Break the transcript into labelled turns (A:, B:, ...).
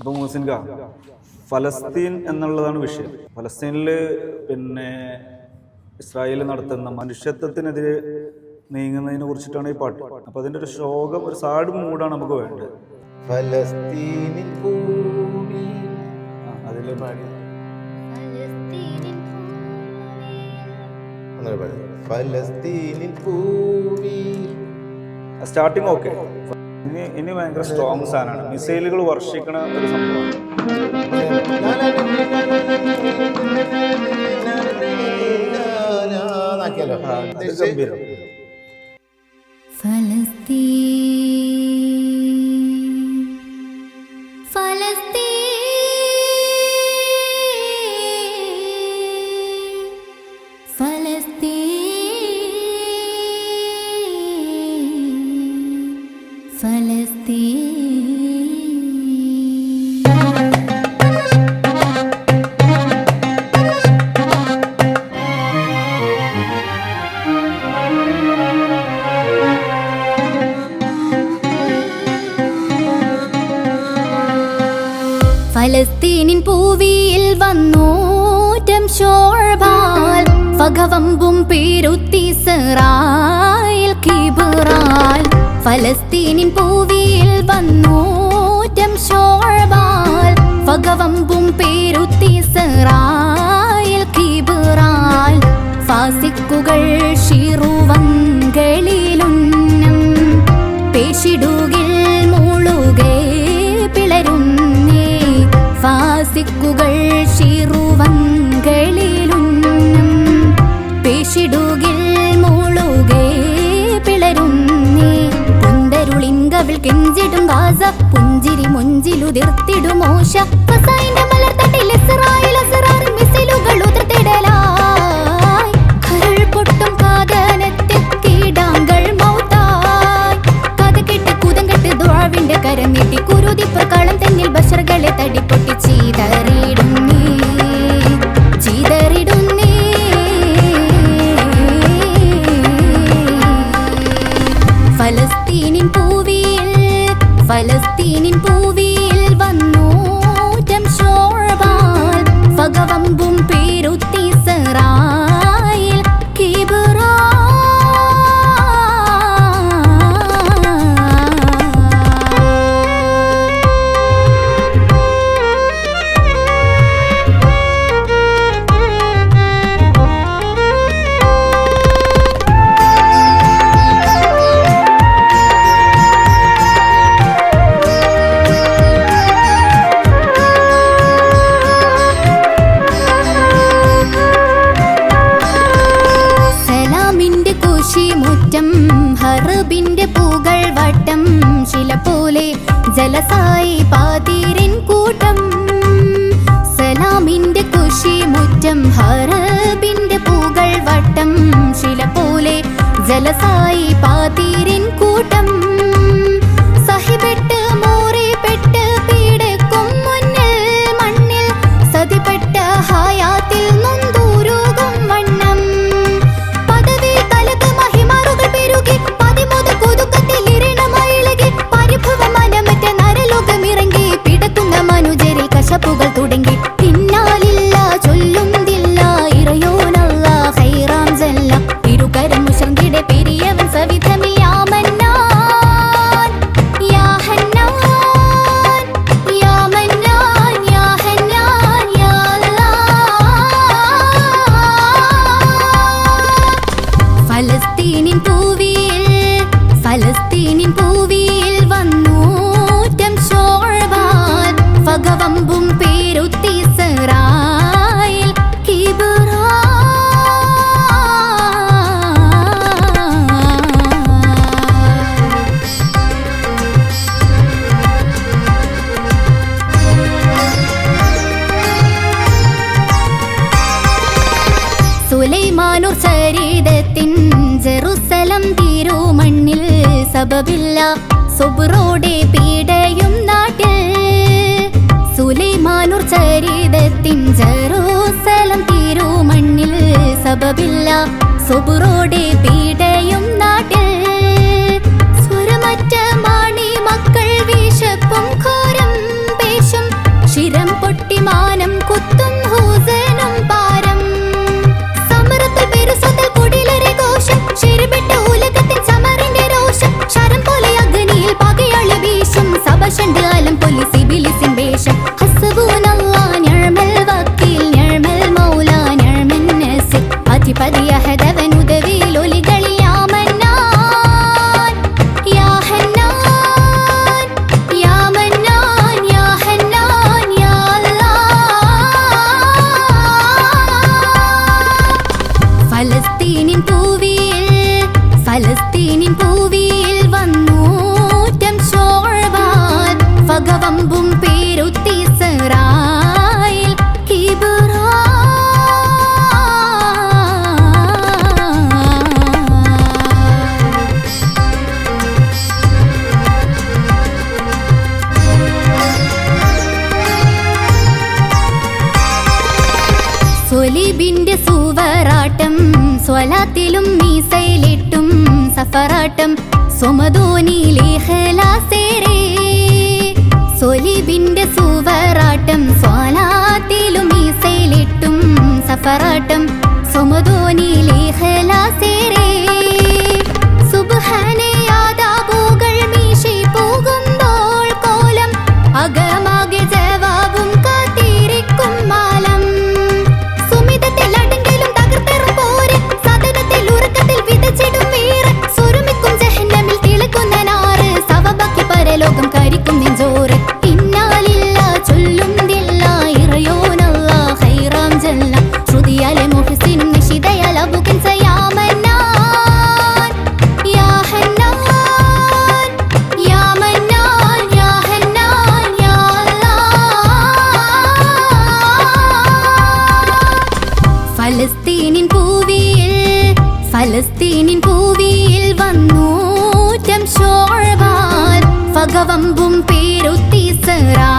A: അപ്പോൾ മുഹസിൻക, ഫലസ്തീൻ എന്നുള്ളതാണ് വിഷയം. ഫലസ്തീനിൽ ഇസ്രായേൽ നടത്തുന്ന മനുഷ്യത്വത്തിനെതിരെ നീങ്ങുന്നതിനെ കുറിച്ചിട്ടാണ് ഈ പാട്ട്. അപ്പൊ അതിന്റെ ഒരു ശോകം, ഒരു സാഡ് മൂഡാണ് നമുക്ക് വേണ്ടത്.
B: ഫലസ്തീനിൽ
A: അതിലെ പാടി
B: ഫലസ്തീനിൽ പൂവി
A: സ്റ്റാർട്ടിങ് ഓക്കെ. ഇനി ഭയങ്കര സ്ട്രോങ് സാധനമാണ്. മിസൈലുകൾ വർഷിക്കണ ഒരു സംഭവമാണ്. ഗംഭീരം.
C: ഫലസ്തീനിൻ പൂവിയിൽ വന്നൂറ്റം ശോഭൽ ഫഗവമ്പും പേരുത്തിസറായിൽ കിബറാൽ. ഫലസ്തീനിൻ പൂവിയിൽ വന്നൂറ്റം ശോഭൽ ഫഗവമ്പും പേരുത്തിസറായിൽ കിബറാൽ. ഫാസിക്കുകൾ ഷിറുവങ്കളിലുന്നം പേശിടുകിൽ മുളുകെ പിളരുന്നേ. ഫാസിക്കുകൾ ഷിറുവങ്കളിലുന്നം പേശിടുകിൽ മുളുകെ പിളരുന്നേ. പുന്തരുളിങ്കവിൾ കെഞ്ചിടും ഗാസ പുഞ്ചിരി മുഞ്ചിലുതിർത്തിടും മോശ. ഫസൈന്റെ മലർത്തട്ടിൽ ഇസ്രായേൽ അസ്റാർ മിസൈലുകൾ ഉതിർത്തിടലായി. കരൾ പൊട്ടും കാതനത്തിൽ കീടാങ്കൾ മൗതായി. കഥ കെട്ട് കുതം കെട്ട് ദുആവിന്റെ കരം നീട്ടി കുരുതിപ്പ് കളം തന്നിൽ ബഷറുകളെ തടിപ്പൊട്ടി ചീതറിടുന്നേ ചീതറിടുന്നേ. ഫലസ്തീനിൻ പൂവിയിൽ വന്നൂറ്റം ശോഭൽ ഫഗവമ്പും പേരുത്തിസറായിൽ കിബറാൽ. ഹർബിന്റെ പൂകൾ വട്ടം ശില പോലെ ജലസായി പാതിരിൻ കൂട്ടം. സലാമിന്റെ കുശി മുറ്റം ഹർബിന്റെ പൂകൾ വട്ടം ശില പോലെ ജലസായി പാതിരിൻ കൂട്ടം. സഹിപ്പെട്ട് മോറിപ്പെട്ട് പീഡക്കും മുന്നിൽ മണ്ണിൽ സതിപ്പെട്ട ഹയാത്തിൽ നൊന്തൂരുകും വണ്ണം. പദവി കലക മഹിമാറുകൾ പെരുകി പതിമൂന്ന് കുതുക്കത്തിൽ ഇരണമയിളകി പരിഭവ മനമറ്റ നരലോകമിറങ്ങി പിടക്കുന്ന മനുജരിൽ കശപ്പുകൾ തുടങ്ങി. പിന്നാലില്ല ചൊല്ലുന്നില്ല ഇറയോനല്ല ഹൈറാം ജല്ല. ഇരുകരം മുശർന്നിടെ പെരിയവൻ സവിധമിൽ യാമന്നാൻ യാ ഹന്നാൻ യാ മന്നാൻ യാ ഹന്നാൻ യാ അല്ലാഹ്. ഫലസ്തീനിൻ പൂവിയിൽ വന്നൂറ്റം ശോഭൽ ഫഗവമ്പും പേരുത്തിസറായിൽ കിബറാൽ. സുലൈമാനൂർ ചരിതത്തിൻ ജെറുസലം തിരുമണ്ണിൽ സബബില്ല സുബ്രോടെ പീഡയും നാട്ടിൽ. സുലൈമാനൂർ ചരിതത്തിൻ ജെറുസലം തിരുമണ്ണിൽ സബബില്ല സുബ്രോടെ പീഡയും നാട്ടിൽ. സ്വരമറ്റ മാണി മക്കൾ വിശപ്പും ഘോരം പേശും സ്വലീബിന്റെ സൂവറാട്ടം സ്വലാത്തിലും മീസയിലിട്ടും സഫറാട്ടം സ്വമദോനിയിലെ ഇഖ്ലാസേറെ സ്വലീബിന്റെ സൂവറാട്ടം സ്വലാത്തിലും മീസയിലിട്ടും സഫറാട്ടം സ്വമദോനിയിലെ ഇഖ്ലാസേറെ സുബ്ഹാനേ ആദാബുകൾ മീശി പോകുമ്പോൾ കോലം അകമാകെ ജവാബും കാത്തിരിക്കും മാലം സുമിതത്തിൽ അടങ്കിലും തകർത്തെറും പോര് സദനത്തിൽ ഉറക്കത്തിൽ വിതച്ചിടും വീറ് സുരുമിക്കും ജഹന്നമിൽ തിളക്കുന്ന നാറ് സവബാക്കി പരലോകം കരിക്കും നെഞ്ചോറ് ഇന്നാലില്ല ചൊല്ലുന്നില്ല ഇറയോനല്ല ഖൈറാം ജല്ല ശ്രുതിയാലെ മുഹ്സിനും നിഷിദയാൽ അബുക്കൻ സയാമന്നാൻ യാ ഹന്നാൻ യാ മന്നാൻ യാ ഹന്നാൻ യാ അല്ലാഹ് ഫലസ്തീനിൻ ഭൂവിയിൽ വന്നൂറ്റം ശോഅബാൻ ഫഗവമ്പും പേരുത്തി സറാ